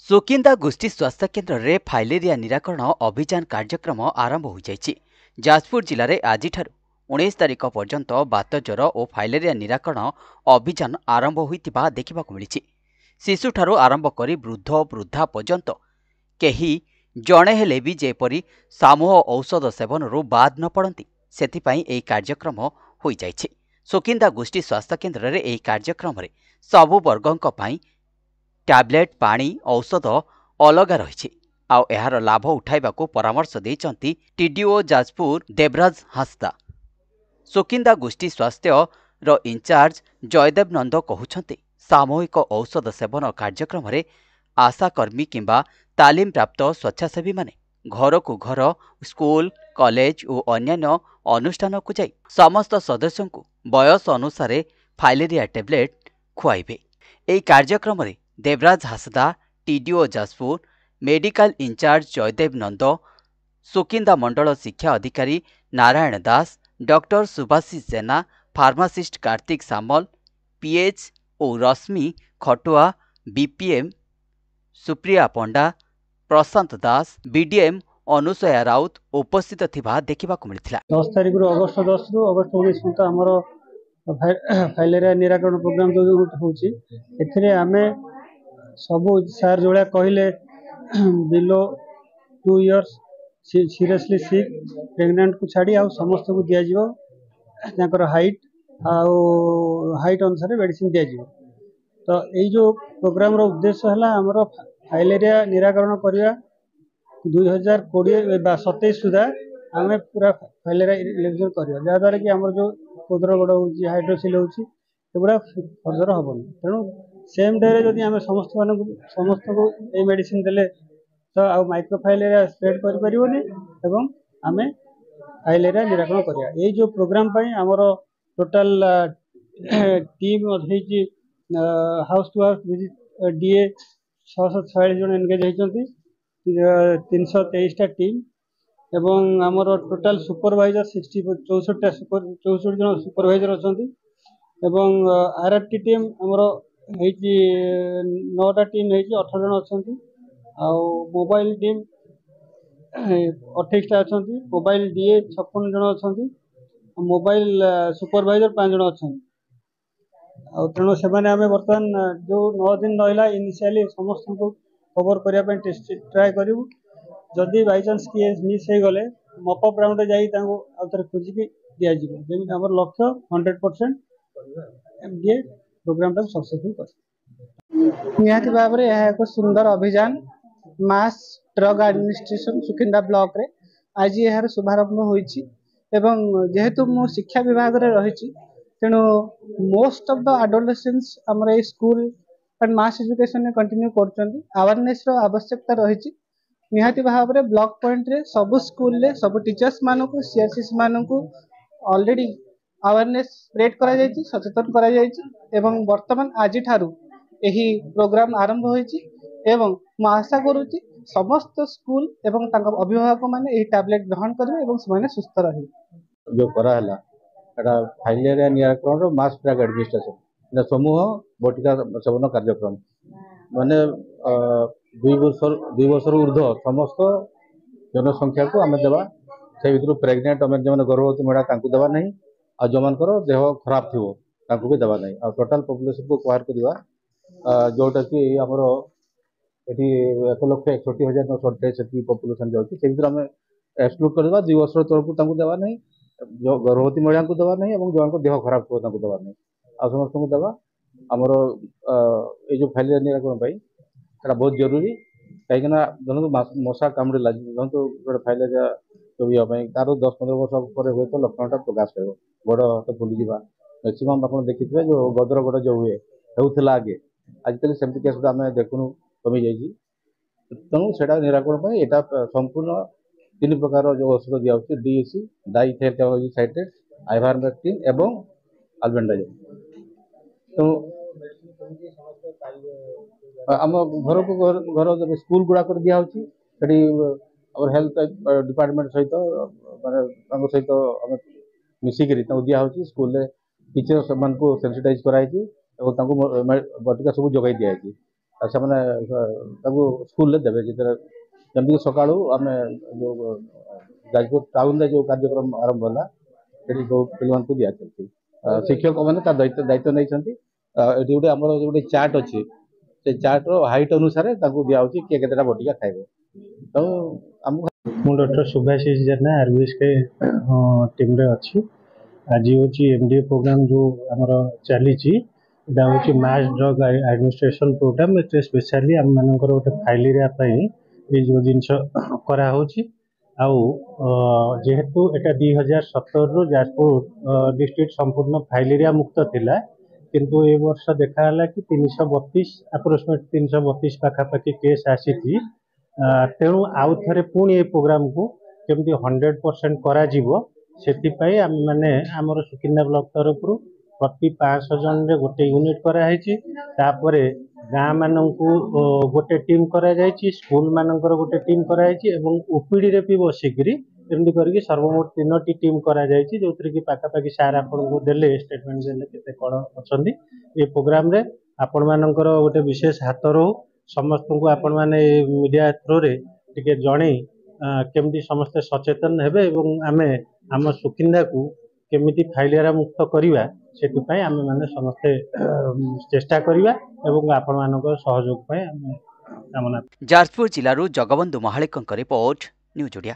सुकिंदा गोष्ठी स्वास्थ्य केन्द्र में फाइलेरिया निराकरण अभियान कार्यक्रम आरंभ हो जाइछि। जाजपुर जिले में आज 19 तारिख पर्यंत बात ज्वर और फाइलेरिया निराकरण अभियान आरंभ होइतिबा देखिबाकु मिलिछि। शिशुठारु आरंभ करी वृद्ध वृद्धा पर्यंत केही जणे हेले भी जेपरी सामूह औषध सेवनरू बाद न पड़ती सेथिपाई एही कार्यक्रम हो जाइछि। सुकिंदा गोष्ठी स्वास्थ्य केन्द्र में एही कार्यक्रम रे सबु वर्गों पाई टैबलेट पानी औषध अलग रही आर लाभ उठाइबाकू परामर्श देइचंती टीडीओ जाजपुर देवराज हांसदा। सुकिंदा गोष्ठी स्वास्थ्य रो इंचार्ज जयदेव नंद कहउछंती सामूहिक औषध सेवन कार्यक्रम रे आशाकर्मी किंबा तालीम प्राप्त स्वेच्छासेवी माने घर को घर स्कूल कॉलेज और अन्यान्य अनुष्ठान को जाई समस्त सदस्यों को बयस अनुसार फाइलेरिया टैबलेट खुआइबे। एही कार्यक्रम रे Devraj Hansda TDO Jajpur medical in charge Jaydev Nand Sukinda मंडल शिक्षा अधिकारी Narayan Das doctor Subhashi Jena pharmacist Kartik Samal PH और रश्मि खटुआ बीपीएम सुप्रिया पंडा प्रशांत दास बीडीएम अनुसया राउत उपस्थित थिबा देखिबाकु मिलिथिला। 10 तारिख अगस्त 10 रु अगस्त 19 पर्यंत आमर फाइलेरिया निराकरण प्रोग्राम जो होची एथिरे आमे सबू सार जो कहले बिलो 2 इयर्स सीरियसली सिक प्रेग्नेंट को छाड़ी आ समस्त को दिया जिवो ताकर हाइट अनुसार मेडिसिन दिया जिवो। तो यही जो प्रोग्राम रो उद्देश्य है आमर फाइलेरिया निराकरण करवा 2027 सुधा आम पूरा फाइलेरिया इलेक्शन करवा जहाँद्वारा कि आम जो कोदरगड़ हो हाइड्रोसिल होगा फर्दर हेनी तेणु सेम डे जदि आम समस्त को ये मेडिसिन देले तो आ माइक्रोफाइलेरिया स्प्रेड करें एवं आम फाइलेरिया निराकरण करवा। ये जो प्रोग्राम आमर total team house to house visit डीए 646 जन एनगेज होती 323 टीम एवं आमर टोटाल सुपरवाइजर 64 जन सुपरवाइजर अच्छा एवं आरआरटी टीम आमर 9टा टीम 18 जन अच्छा मोबाइल टीम 28टा अच्छा मोबाइल डीए 56 जन अच्छा मोबाइल सुपरवाइजर 5 जन अच्छा तेणु से बर्तमान जो 9 दिन रहा इनिशियली समस्त को कवर करने ट्राए करूँ जदि बाई चान्स किए मिस हो गले मपअप राउंड जाइए खोजिकी दिज्व जमी आम लक्ष्य 100% ये प्रोग्राम टाइम सक्सेसफुल कर निहाती भाव में यह एक सुंदर अभियान mass drug administration Sukinda block रे आज यार शुभारंभ होइछि एवं जेहेतु मु शिक्षा विभाग रे रही तेणु मोस्ट ऑफ द एडोलेसेंट्स हमर ए स्कूल एंड मास एजुकेशन ने कंटिन्यू करछंती अवेयरनेस रो आवश्यकता रही निहाती भाव में ब्लॉक पॉइंट रे सब स्कूल रे सब टीचर्स मानकु सीआरसीसी मानकु ऑलरेडी अवेयरनेस स्प्रेड करा जायछि सचेतन करा जायछि एवं वर्तमान आज ठारू एही प्रोग्राम आरंभ होइछि एवं मु आशा करूछि समस्त स्कूल एवं तांका अभिभावक माने एही टैबलेट ग्रहण करिवे एवं समाने सुस्थ रहिबे। जो करा हला एटा फाइलेरिया निराकरण रो मास ड्रग एडमिनिस्ट्रेशन समूह बटिका सेवन कार्यक्रम माने 2 वर्ष ऊर्ध्व समस्त जनसंख्या को आम देवा से भर प्रेगनेंट आम जो गर्भवती महिला देवा नहीं आ जो मान देह खराब थी भी देवा नहीं आ टोटाल पॉपुलेशन को कवर करवा जोटा कि आमर ये 1,61,928 पॉपुलेशन जाऊँगी से आम एक्सक्लूड करवा 2 वर्ष तौर देवा नहीं जो गर्भवती महिला को देवा नहीं और जो देह खराब थो देवा नहीं आ समस्त को देवा आमर ये जो फाइलेरिया निराकरण बहुत जरूरी कहीं मशा कामुड़ी लगे गोटे फाइलेरिया जो भी तार 10-15 वर्ष पर हुए तो लक्षणटा प्रकाश पाइब गोड़ हाथ फुलीजा मैक्सीम आप देखिए जो गदर गोड़ जो हुए होता आगे आजिकल सेमती केस आम देखुनु कमी जाइए तेणु से निराकरण यहाँ संपूर्ण 3 प्रकार जो औषध दिया डीएसी डाइथेटाइलेटेड आइभारमेक्टिन एवं अल्बेंडाजोल तो आम घर को घर जब स्कूल गुड़ाक दिया हेल्थ डिपार्टमेंट सहित माने सहित मिसिक दिया स्कूल टीचर को सेंसिटाइज कराई बटिका सब जगह दिखाई ସେମାନେ ସ୍କୁल देवे जमी सका आम जो जाजपुर टाउन जो कार्यक्रम आरंभ है ये जो पिला दिया चलती शिक्षक मैंने दायित्व नहीं गोटे आम गोटे चार्ट अच्छी से चार्ट हाइट अनुसार दिया किए के बटिका खाइबे तो मु डॉक्टर सुभाषिष जेना आरबीएस के टीम रे अच्छी आज हूँ एमडीए प्रोग्राम जो आमर चली हूँ मास ड्रग एडमिनिस्ट्रेशन प्रोग्राम ए स्पेशली आम मानकर गोटे फाइलेरिया ये जो जिनस कराऊँच आउ जेहेतु एटा 2017 रु जाजपुर डिस्ट्रिक्ट संपूर्ण फाइलेरिया मुक्त थिला किंतु ए वर्ष देखाला कि 332 अप्रोक्सीमेट 332 पाखापाखि केस आसी तेणु आउ थे पुणी ए प्रोग्राम को केमती 100% करा से आम मैंने आमर सुकिंदा ब्लॉक तरफ प्रति 500 जन रे गोटे यूनिट कराई गाँ मानक गोटे टीम करा स्कूल मानकर गोटे टीम कराई ओपीडी रे भी बसिकी एमती करके सर्वमोट 3टी टीम करा जो कि पाखापाखि सार आपको देले स्टेटमेंट देले केते कौन अच्छा ये प्रोग्राम रे आपण मानकर गोटे विशेष हाथ रो समस्त को आपण माने मीडिया थ्रू रे टिके जणे केमती समस्ते सचेतन हेबे एवं आमे आम सुकिंदा को केमिति फाइलेरिया मुक्त करिवा सेति आमे माने समस्ते चेष्टा करिवा एवं आपण मानकर सहयोग पाए आमे कामना। जाजपुर जिल्लारू जगबंधु महालिकଙ୍କ रिपोर्ट न्यूज ओडिया।